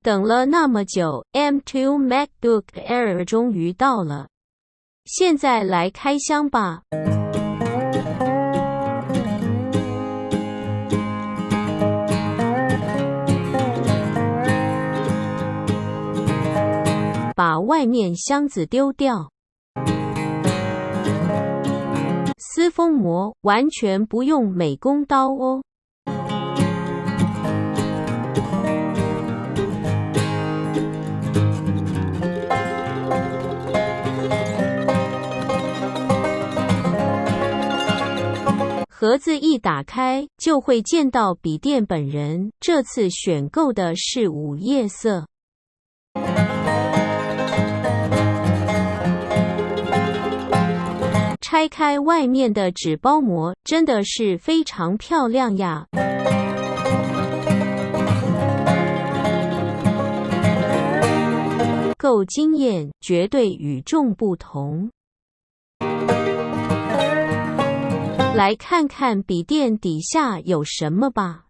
等了那么久 ，M2 MacBook Air 终于到了，现在来开箱吧。把外面箱子丢掉，撕封膜完全不用美工刀哦。盒子一打开就会见到笔电本人，这次选购的是午夜色。拆开外面的纸包膜，真的是非常漂亮呀！够惊艳，绝对与众不同。来看看笔电底下有什么吧。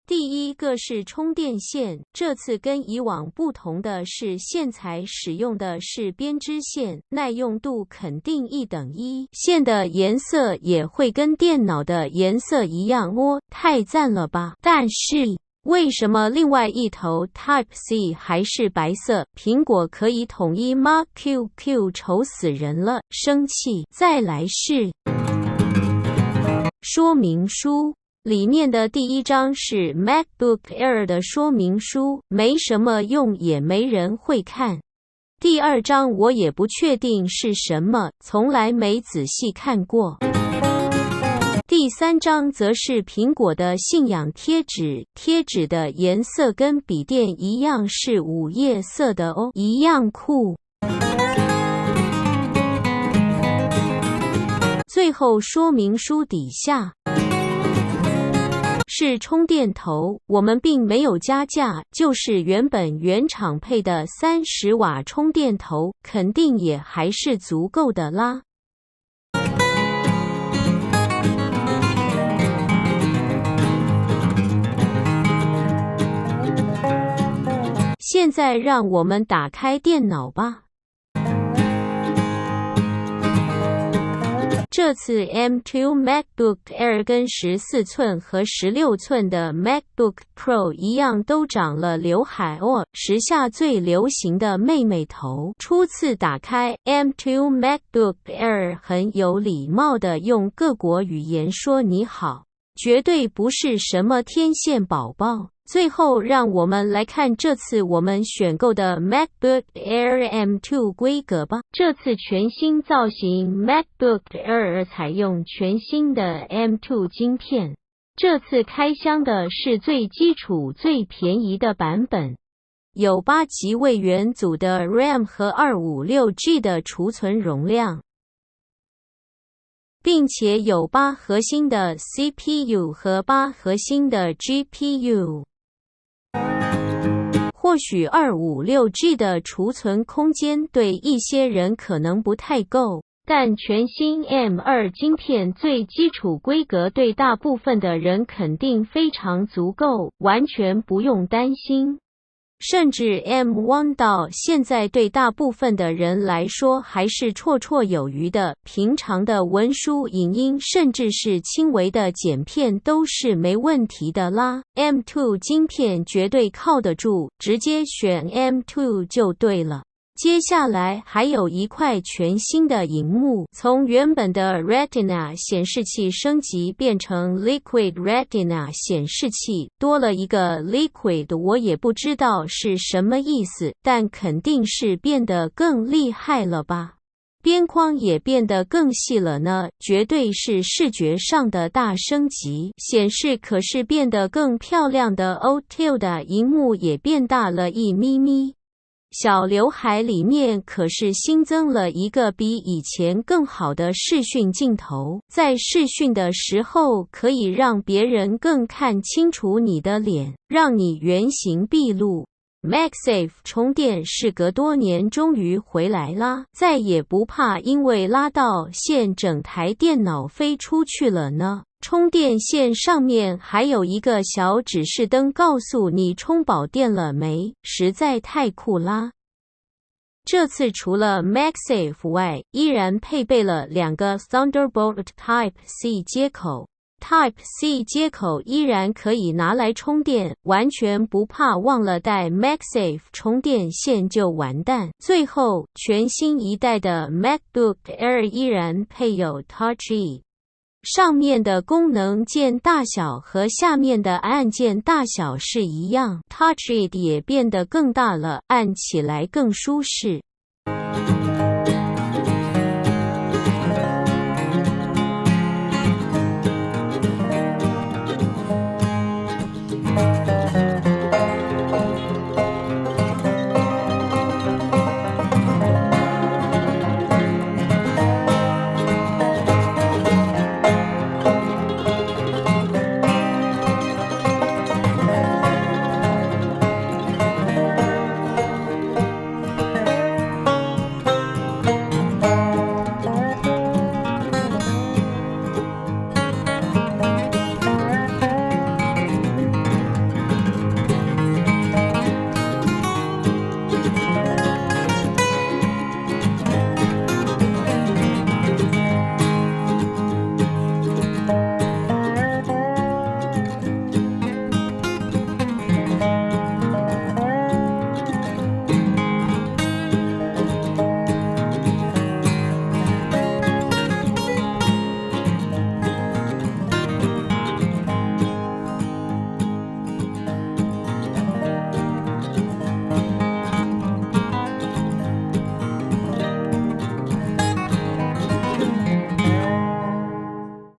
第一个是充电线，这次跟以往不同的是，线材使用的是编织线，耐用度肯定1等1，线的颜色也会跟电脑的颜色一样哦，太赞了吧！但是为什么另外一头 Type-C 还是白色？苹果可以统一吗 ？QQ 丑死人了，生气！再来是说明书。里面的第一张是 MacBook Air 的说明书，没什么用，也没人会看。第二张我也不确定是什么，从来没仔细看过。第三张则是苹果的信仰贴纸，贴纸的颜色跟笔电一样，是午夜色的哦，一样酷。最后说明书底下是充电头，我们并没有加价，就是原厂配的30瓦充电头，肯定也还是足够的啦。现在让我们打开电脑吧。这次 M2 MacBook Air 跟14寸和16寸的 MacBook Pro 一样，都长了刘海哦，时下最流行的妹妹头。初次打开 M2 MacBook Air， 很有礼貌的用各国语言说你好，绝对不是什么天线宝宝。最后让我们来看这次我们选购的 MacBook Air M2 规格吧。这次全新造型 MacBook Air 采用全新的 M2 晶片，这次开箱的是最基础最便宜的版本，有8GB 位元组的 RAM 和 256G 的储存容量，并且有8核心的 CPU 和8核心的 GPU。或许 256G 的储存空间对一些人可能不太够，但全新 M2 晶片最基础规格对大部分的人肯定非常足够，完全不用担心。甚至 M1 到现在对大部分的人来说还是绰绰有余的，平常的文书、影音，甚至是轻微的剪片都是没问题的啦。M2 晶片绝对靠得住，直接选 M2 就对了。接下来还有一块全新的萤幕，从原本的 Retina 显示器升级变成 Liquid Retina 显示器，多了一个 Liquid， 我也不知道是什么意思，但肯定是变得更厉害了吧。边框也变得更细了呢，绝对是视觉上的大升级。显示可是变得更漂亮的 OLED 萤幕也变大了1咪咪。小刘海里面可是新增了一个比以前更好的视讯镜头，在视讯的时候可以让别人更看清楚你的脸，让你原形毕露。MagSafe 充电事隔多年终于回来啦，再也不怕因为拉到线整台电脑飞出去了呢。充电线上面还有一个小指示灯，告诉你充饱电了没，实在太酷啦！这次除了 MagSafe 外，依然配备了2个 Thunderbolt Type-C 接口。Type-C 接口依然可以拿来充电，完全不怕忘了带 MagSafe 充电线就完蛋。最后，全新一代的 MacBook Air 依然配有 Touch ID， 上面的功能键大小和下面的按键大小是一样， Touch ID 也变得更大了，按起来更舒适。